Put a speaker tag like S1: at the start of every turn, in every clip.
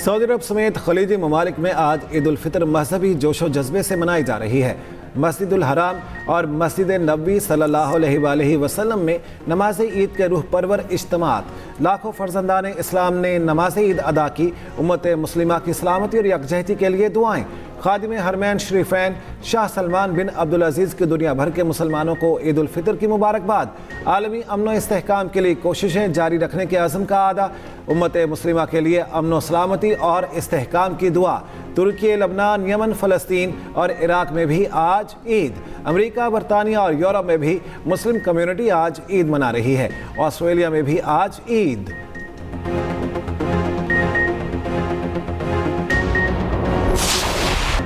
S1: Saudi अरब समेत खलीजी ममालिक में आज ईद उल फितर मजहबी जोशो जज्बे से मनाई जा रही है। मस्जिदुल हराम और मस्जिद नबवी सल्लल्लाहु अलैहि वसल्लम में नमाज ईद के रूह परवर इज्तिमात, लाखों फर्जंदान इस्लाम ने नमाज ईद अदा की। उम्मत मुस्लिमा की सलामती और यकजहती के लिए दुआएं। खादिम हरमैन शरीफैन शाह सलमान बिन अब्दुल अजीज़ की दुनिया भर के मुसलमानों को ईद उल फितर की मुबारकबाद। आलमी अमन व इस्तेहकाम के लिए कोशिशें जारी रखने के अज़्म का आदा। उम्मत मुस्लिमा के लिए अमन व सलामती और इस्तेहकाम की दुआ। तुर्की, लबनान, यमन, फ़लस्तीन और इराक में भी आज ईद। अमेरिका, बरतानिया और यूरोप में भी मुस्लिम कम्युनिटी आज ईद मना रही है। ऑस्ट्रेलिया में भी आज ईद।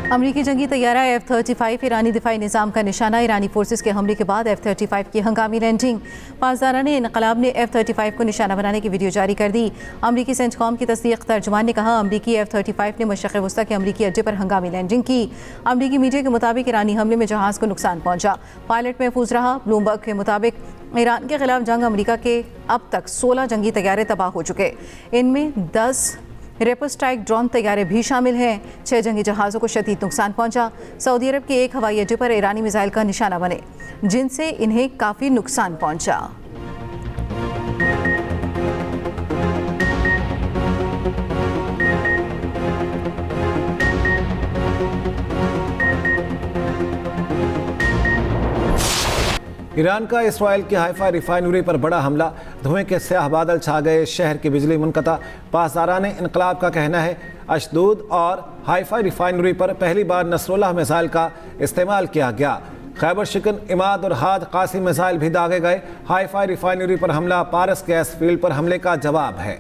S2: अमरीकी जंगी तैयारा F-35 ईरानी दिफाई निज़ाम का निशाना। ईरानी फोर्सेस के हमले के बाद F-35 की हंगामी लैंडिंग। पासदारान इनकलाब ने F-35 को निशाना बनाने की वीडियो जारी कर दी। अमरीकी सेंटकॉम की तस्दीक तर्जुमान ने कहा, अमरीकी F-35 ने मशरिक़ वस्ता के अमरीकी अड्डे पर हंगामी लैंडिंग की। अमरीकी मीडिया के मुताबिक ईरानी हमले में जहाज़ को नुकसान पहुंचा, पायलट महफूज रहा। ब्लूमबर्ग के मुताबिक ईरान के खिलाफ जंग अमरीका के अब तक 16 जंगी तैयारे तबाह हो चुके। इनमें 10 रेपर स्ट्राइक ड्रोन तैयारे भी शामिल हैं। 6 जंगी जहाज़ों को शदीद नुकसान पहुंचा। सऊदी अरब के एक हवाई अड्डे पर ईरानी मिसाइल का निशाना बने, जिनसे इन्हें काफ़ी नुकसान पहुंचा।
S1: ईरान का इसराइल की हाइफा रिफाइनरी पर बड़ा हमला। धुएं के स्याह बादल छा गए, शहर की बिजली मुनक़ता। पासदारान इनकलाब का कहना है, अशदूद और हाइफा रिफाइनरी पर पहली बार नसरुल्लाह मिसाइल का इस्तेमाल किया गया। खैबर शिकन, इमाद और हाद कासिम मिसाइल भी दागे गए। हाइफा रिफाइनरी पर हमला पारस गैस फील्ड पर हमले का जवाब है।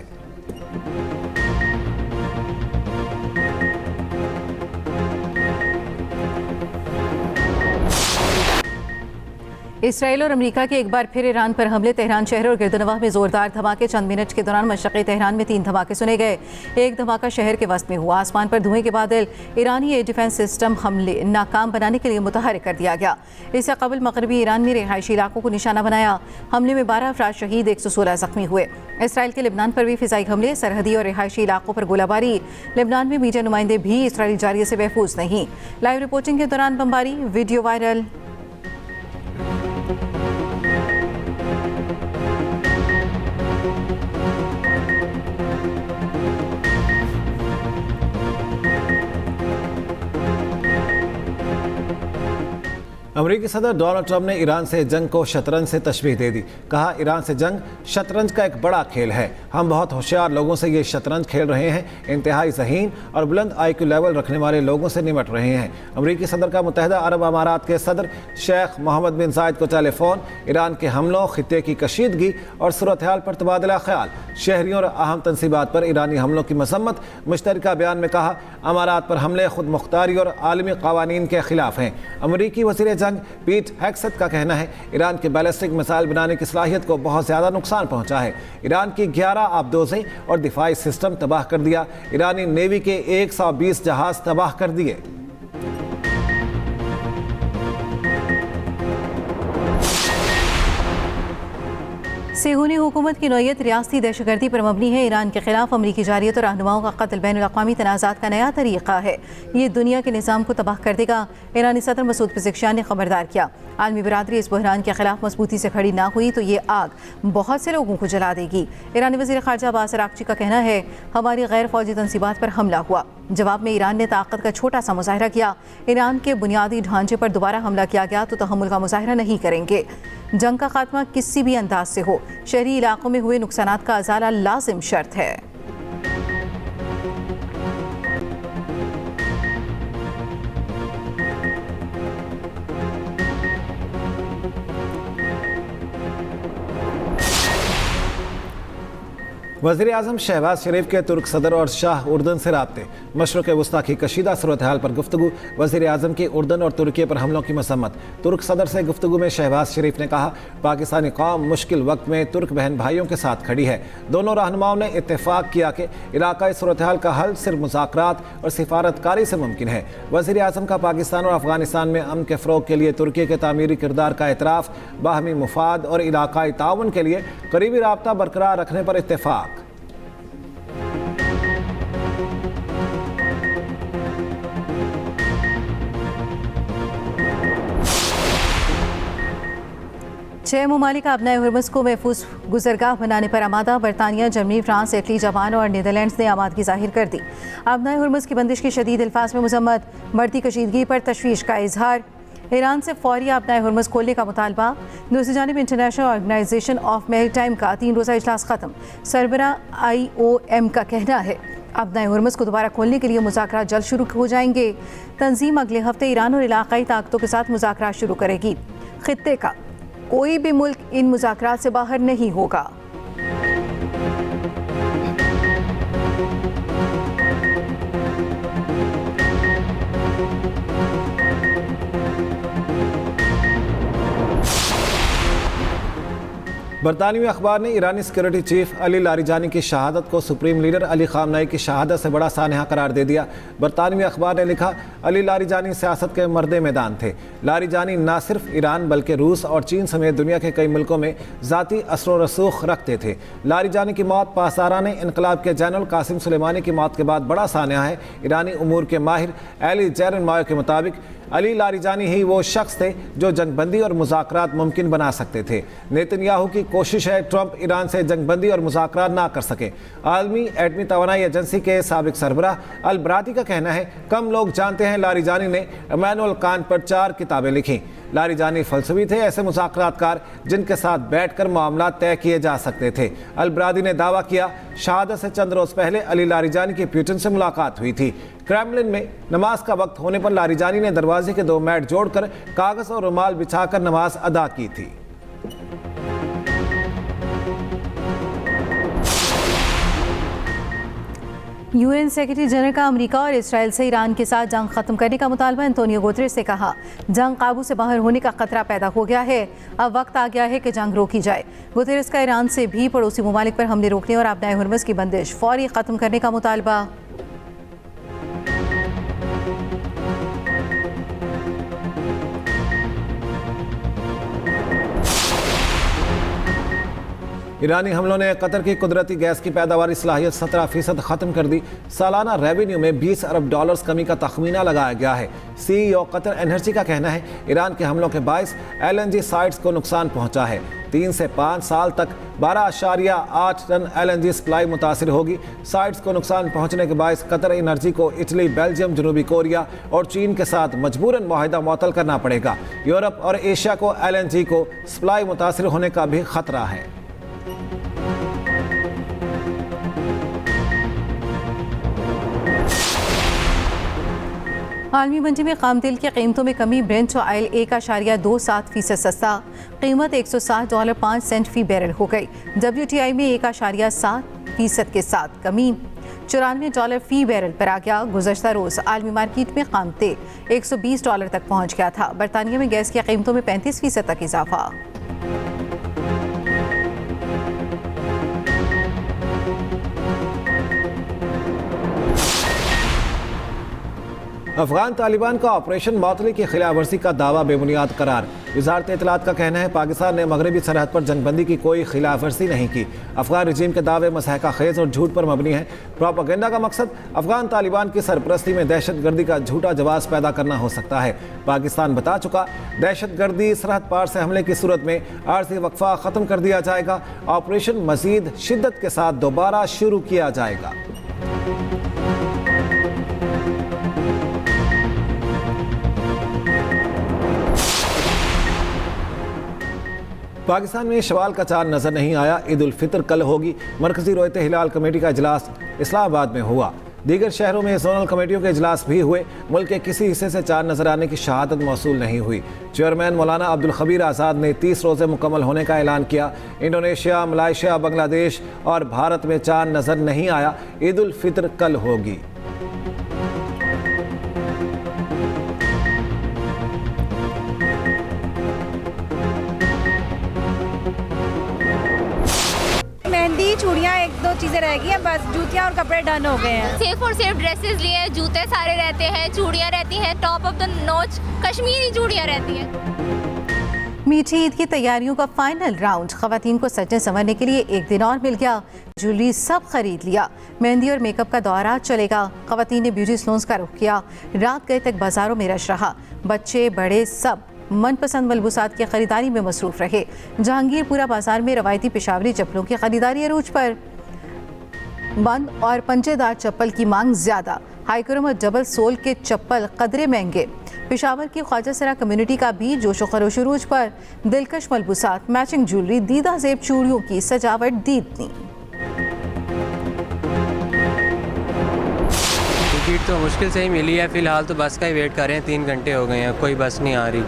S2: इसराइल और अमेरिका के एक बार फिर ईरान पर हमले। तेहरान शहर और गिरदनवाह में जोरदार धमाके। चंद मिनट के दौरान मशरक़ी तेहरान में 3 धमाके सुने गए। एक धमाका शहर के वस्त में हुआ। आसमान पर धुएं के बादल। ईरानी एयर डिफेंस सिस्टम हमले नाकाम बनाने के लिए मुतहरिक कर दिया गया। इससे कबल मगरबी ईरान में रिहायशी इलाकों को निशाना बनाया। हमले में 12 अफराद शहीद, 116 जख्मी हुए। इसराइल के लेबनान पर भी फिजाई हमले, सरहदी और रिहायशी इलाकों पर गोलाबारी। लेबनान में मीडिया नुमाइंदे भी इसराइली जारिये से महफूज नहीं। लाइव रिपोर्टिंग के दौरान बमबारी, वीडियो वायरल।
S1: अमेरिकी सदर डोनाल्ड ट्रंप ने ईरान से जंग को शतरंज से तशबीह दे दी। कहा, ईरान से जंग शतरंज का एक बड़ा खेल है। हम बहुत होशियार लोगों से ये शतरंज खेल रहे हैं। इंतहाई ज़हीन और बुलंद IQ लेवल रखने वाले लोगों से निमट रहे हैं। अमेरिकी सदर का मुत्तहिदा अरब अमारात के सदर शेख मोहम्मद बिन जायद को टेलीफोन। ईरान के हमलों, खित्ते की कशीदगी और सूरत हाल पर तबादला ख्याल। शहरियों और अहम तनसीबात पर ईरानी हमलों की मसम्मत। मुश्तरका बयान में कहा, अमारात पर हमले खुद मुख्तारी और आलमी कवानीन के खिलाफ हैं। अमरीकी वज़ीर जंग पीट हेग्सेथ का कहना है, ईरान के बैलिस्टिक मिसाइल बनाने की सलाहियत को बहुत ज़्यादा नुकसान पहुंचा है। ईरान की 11 आबदोज़ें और दिफाई सिस्टम तबाह कर दिया। ईरानी नेवी के 120 जहाज़ तबाह कर दिए।
S2: सेहूनी हुकूमत की नौयत रियासती दहशतगर्दी पर मबनी है। ईरान के खिलाफ अमरीकी जारियत और रहनुमाओं का कत्ल बैनुल-अक़वामी तनाज़ात का नया तरीक़ा है। ये दुनिया के निज़ाम को तबाह कर देगा। ईरानी सदर मसूद पेज़ेश्कियान ने खबरदार किया, आलमी बिरादरी इस बहरान के खिलाफ मजबूती से खड़ी ना हुई तो ये आग बहुत से लोगों को जला देगी। ईरानी वज़ीर ख़ारजा अब्बास अराग़ची का कहना है, हमारी गैर फौजी तनसीबात पर हमला हुआ। जवाब में ईरान ने ताकत का छोटा सा मुज़ाहिरा किया। ईरान के बुनियादी ढांचे पर दोबारा हमला किया गया तो तहम्मुल का मुज़ाहिरा नहीं करेंगे। जंग का खात्मा किसी भी अंदाज से हो, शहरी इलाकों में हुए नुकसानात का अज़ाला लाजिम शर्त है।
S1: वज़ीर आज़म शहबाज शरीफ के तुर्क सदर और शाह उर्दन से राब्ते। मशरक़ वस्ता की कशीदा सूरत हाल पर गुफ्तगू। वज़ीर आज़म की उर्दन और तुर्की पर हमलों की मसम्मत। तुर्क सदर से गुफ्तगू में शहबाज शरीफ ने कहा, पाकिस्तानी कौम मुश्किल वक्त में तुर्क बहन भाइयों के साथ खड़ी है। दोनों रहनुमाओं ने इत्तेफाक किया कि इलाकाई सूरत हाल का हल सिर्फ मुज़ाकरात और सिफारतकारी से मुमकिन है। वज़ीर आज़म का पाकिस्तान और अफ़गानिस्तान में अमन के फ़रोग़ के लिए तुर्की के तामीरी किरदार का एतराफ़। बाहमी मुफाद और इलाकाई ताउन के लिए करीबी राब्ता बरकरार रखने पर इत्तेफाक।
S2: 6 ममालिक अपनाए हुर्मुज़ को महफूज गुजरगाह बनाने पर आमादा। बरतानिया, जर्मनी, फ्रांस, इटली, जापान और नीदरलैंड्स ने आमादगी जाहिर कर दी। अपनाए हुर्मुज़ की बंदिश की शदीद अल्फाज में मजम्मत, बढ़ती कशीदगी पर तशवीश का इजहार। ईरान से फौरी अपनाए हुर्मुज़ खोलने का मुतालबा। दूसरी जानिब इंटरनेशनल ऑर्गेनाइजेशन ऑफ मैरीटाइम का 3 रोज़ा इजलास खत्म। सरबरा IOM का कहना है अपनाए हुर्मुज़ को दोबारा खोलने के लिए मुज़ाकरात जल्द शुरू हो जाएंगे। तंजीम अगले हफ्ते ईरान और इलाकाई ताकतों के साथ मुज़ाकरात शुरू करेगी। खित्ते का कोई भी मुल्क इन मुज़ाकरात से बाहर नहीं होगा।
S1: बरतानवी अखबार ने ईरानी सिक्योरिटी चीफ अली लारिजानी की शहादत को सुप्रीम लीडर अली खामनेई की शहादत से बड़ा सानहा करार दे दिया। बरतानवी अखबार ने लिखा, अली लारिजानी सियासत के मर्दे मैदान थे। लारिजानी न सिर्फ ईरान बल्कि रूस और चीन समेत दुनिया के कई मुल्कों में ज़ाती असर रसूख रखते थे। लारिजानी की मौत पासदाराने इनकलाब के जनरल कासिम सुलेमानी की मौत के बाद बड़ा सानहा है। ईरानी उमूर के माहिर एली जैरनमायो के मुताबिक अली लारिजानी ही वो शख्स थे जो जंगबंदी और मुज़ाकरात मुमकिन बना सकते थे। नेतन्याहू की कोशिश है ट्रंप ईरान से जंगबंदी और मुज़ाकरात ना कर सके। आलमी एटमी तवानाई एजेंसी के साबिक सरबराह अल बराती का कहना है, कम लोग जानते हैं लारिजानी ने इमानुएल कांट पर 4 किताबें लिखी। लारिजानी फलसफी थे, ऐसे मुज़ाकरातकार जिनके साथ बैठकर मामला तय किए जा सकते थे। अल बराती ने दावा किया, शहादत से चंद रोज़ पहले अली लारिजानी की पुतिन से मुलाकात हुई थी। क्रेमलिन में नमाज का वक्त होने पर लारिजानी ने दरवाजे के 2 मैट जोड़कर कागज और रुमाल बिछाकर नमाज अदा की थी।
S2: UN सेक्रेटरी जनरल का अमेरिका और इसराइल से ईरान के साथ जंग खत्म करने का मुतालबा। एंटोनियो गुतेरेस ने कहा, जंग काबू से बाहर होने का खतरा पैदा हो गया है, अब वक्त आ गया है कि जंग रोकी जाए। गुतेरेस का ईरान से भी पड़ोसी ममालिक पर हमले रोकने और अपनाए हुर्मुज़ की बंदिश फौरी खत्म करने का मुतालबा।
S1: ईरानी हमलों ने कतर की कुदरती गैस की पैदावारी सलाहियत 17% ख़त्म कर दी। सालाना रेवेन्यू में $20 अरब कमी का तखमीना लगाया गया है। CEO कतर एनर्जी का कहना है, ईरान के हमलों के बायस LNG साइट्स को नुकसान पहुंचा है। 3 से 5 साल तक 12.8 टन LNG सप्लाई मुतासिर होगी। साइट्स को नुकसान पहुंचने के बायस कतर एनर्जी को इटली, बेल्जियम, जनूबी कोरिया और चीन के साथ मजबूरन मुआहिदा मुअत्तल करना पड़ेगा। यूरोप और एशिया को LNG को सप्लाई मुतासिर होने का भी खतरा है।
S2: आलमी मंडी में खाम तेल की कीमतों में कमी। ब्रेंट ऑयल 1.27% सस्ता, कीमत $160.05 फी बैरल हो गई। WTI में 1.7% के साथ कमी, $94 फी बैरल पर आ गया। गुज़श्ता रोज़ आलमी मार्केट में खाम तेल $120 तक पहुँच गया था। बरतानिया में गैस की कीमतों में 35% तक इजाफा।
S1: अफगान तालिबान का ऑपरेशन मौतली की खिलाफ वर्जी का दावा बेबुनियाद करार। वज़ारत इत्तलात का कहना है, पाकिस्तान ने मगरबी सरहद पर जंगबंदी की कोई खिलाफ वर्जी नहीं की। अफगान रजीम के दावे मसहका खेज और झूठ पर मबनी है। प्रोपेगेंडा का मकसद अफगान तालिबान की सरपरस्ती में दहशतगर्दी का झूठा जवाब पैदा करना हो सकता है। पाकिस्तान बता चुका, दहशतगर्दी सरहद पार से हमले की सूरत में आर्जी वक्फा ख़त्म कर दिया जाएगा। ऑपरेशन मजीद शिद्दत के साथ दोबारा शुरू किया जाएगा। पाकिस्तान में शवाल का चांद नजर नहीं आया। ईद उल फितर कल होगी। मरकजी रोयत हिलाल कमेटी का इजलास इस्लामाबाद में हुआ। दीगर शहरों में जोनल कमेटियों के इजलास भी हुए। मुल्क के किसी हिस्से से चांद नजर आने की शहादत मौसूल नहीं हुई। चेयरमैन मौलाना अब्दुल खबीर आज़ाद ने 30 रोज़े मुकम्मल होने का ऐलान किया। इंडोनेशिया, मलाइशिया, बांग्लादेश और भारत में चांद नजर नहीं आया। ईद उल फितर कल होगी।
S3: मेहंदी, चूड़ियाँ, 1-2 चीजें रह गई हैं, बस जूतियाँ और कपड़े डन हो गए हैं।
S4: सिर्फ और सिर्फ ड्रेसेस लिए हैं, जूते सारे रहते हैं, चूड़ियाँ रहती हैं, top of the notch Kashmiri चूड़ियाँ रहती हैं।
S2: मीठी ईद की तैयारियों का फाइनल राउंड। खवातीन को सजने संवरने के लिए 1 दिन और मिल गया। ज्वेलरी सब खरीद लिया। मेहंदी और मेकअप का दौरा चलेगा। खवातीन ने ब्यूटी सैलून्स का रुख किया। रात गए तक बाजारों में रश रहा। बच्चे बड़े सब मनपसंद मलबूसात की खरीदारी में मसरूफ रहे। जहांगीरपुरा बाजार में रवायती पेशावरी चप्पलों की खरीदारी अरूज पर, बंद और पंचेदार चप्पल की मांग ज्यादा। हाईक्रम और डबल सोल के चप्पल कदरे महंगे। पेशावर की ख्वाजा सरा कम्युनिटी का भी जोशो खरोश अरूज पर, दिलकश मलबूसात, मैचिंग ज्वेलरी, दीदा जेब चूड़ियों की सजावट दीदनी।
S5: टिकट तो मुश्किल से ही मिली है, फ़िलहाल तो बस का ही वेट कर रहे हैं। 3 घंटे हो गए हैं, कोई बस नहीं आ रही।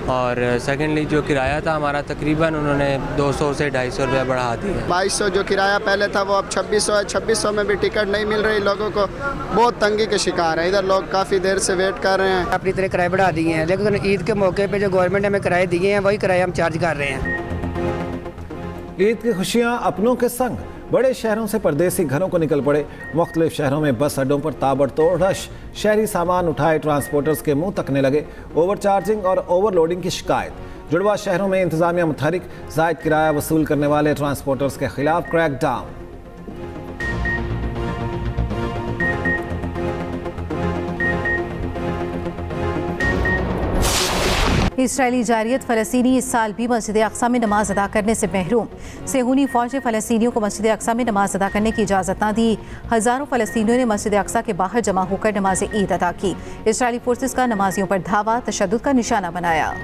S5: और सेकेंडली जो किराया था हमारा तकरीबन उन्होंने 200 से 250 रुपया बढ़ा दिया।
S6: 2200 जो किराया पहले था वो अब 2600 है। 2600 में भी टिकट नहीं मिल रही, लोगों को बहुत तंगी के शिकार है। इधर लोग काफ़ी देर से वेट कर रहे हैं।
S7: अपनी तरह किराए बढ़ा दिए हैं, लेकिन ईद के मौके पे जो गवर्नमेंट ने हमें किराए दिए हैं वही किराए हम चार्ज कर रहे हैं।
S1: ईद की खुशियां अपनों के संग बड़े शहरों से परदेसी घरों को निकल पड़े। मुख्तलिफ शहरों में बस अड्डों पर ताबड़तोड़ रश। शहरी सामान उठाए ट्रांसपोर्टर्स के मुंह तकने लगे। ओवरचार्जिंग और ओवरलोडिंग की शिकायत। जुड़वा शहरों में इंतजामिया मुतहरिक। जायद किराया वसूल करने वाले ट्रांसपोर्टर्स के खिलाफ क्रैकडाउन।
S2: इसराइली जारियत फ़लस्तीनी इस साल भी मस्जिद अक्सा में नमाज अदा करने से महरूम। सेहूनी फ़ौज ने फ़लस्तीनियों को मस्जिद अक्सा में नमाज अदा करने की इजाज़त न दी। हज़ारों फ़लस्तीनियों ने मस्जिद अक्सा के बाहर जमा होकर नमाज ईद अदा की। इसराइली फोर्सेस का नमाजियों पर धावा, तशद्दुद का निशाना बनाया।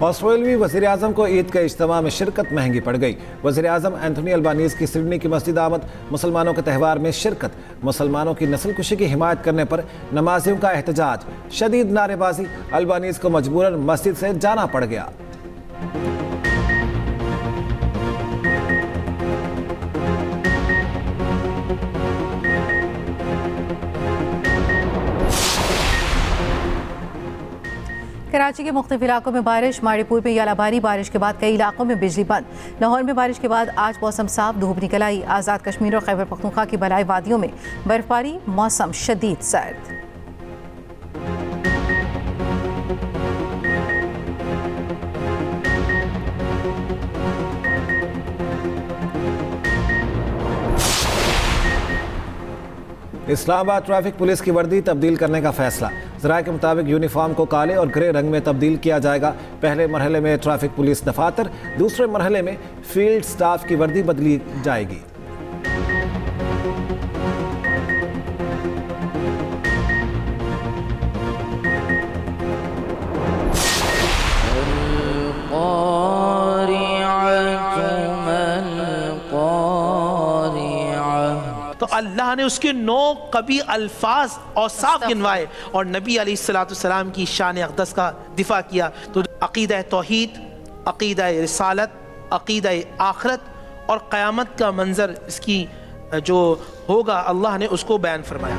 S1: ऑस्ट्रेलियावी वज़ीर-ए-आज़म को ईद के इज्तिमा में शिरकत महंगी पड़ गई। वज़ीर-ए-आज़म एंथोनी अल्बानीज़ की सिडनी की मस्जिद आमद। मुसलमानों के त्यौहार में शिरकत। मुसलमानों की नस्लकुशी की हिमायत करने पर नमाजियों का एहतजाज। शदीद नारेबाजी। अल्बानीज़ को मजबूरन मस्जिद से जाना पड़ गया।
S2: कराची के मुख्तलिफ इलाकों में बारिश। माड़ीपुर में यालाबारी बारिश के बाद कई इलाकों में बिजली बंद। लाहौर में बारिश के बाद आज मौसम साफ, धूप निकल आई। आज़ाद कश्मीर और खैबर पख्तूनख्वा की बलाई वादियों में बर्फबारी, मौसम शदीद सर्द।
S1: इस्लामाबाद ट्रैफिक पुलिस की वर्दी तब्दील करने का फैसला। ज़राए के मुताबिक यूनिफॉर्म को काले और ग्रे रंग में तब्दील किया जाएगा। पहले मरहले में ट्रैफिक पुलिस दफातर, दूसरे मरहले में फील्ड स्टाफ की वर्दी बदली जाएगी।
S8: तो अल्लाह ने उसके 9 कभी अल्फाज और साफ गिनवाए और नबी अलैहिस्सलाम की शान अक़दस का दिफा किया। तो अक़ीदा तौहीद, अक़ीदा रिसालत, अक़ीदा आखरत और क़यामत का मंजर इसकी जो होगा अल्लाह ने उसको बयान फरमाया।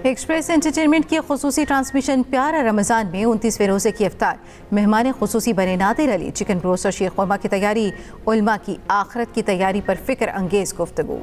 S2: एक्सप्रेस एंटरटेनमेंट की खुसूसी ट्रांसमिशन प्यारा रमज़ान में 29वें रोज़े की इफ्तार। मेहमान खुसूसी बने नादिर अली। चिकन रोस्ट और शीर खुरमा की तैयारी। उलमा की आखरत की तैयारी पर फ़िक्र अंगेज़ गुफ्तगू।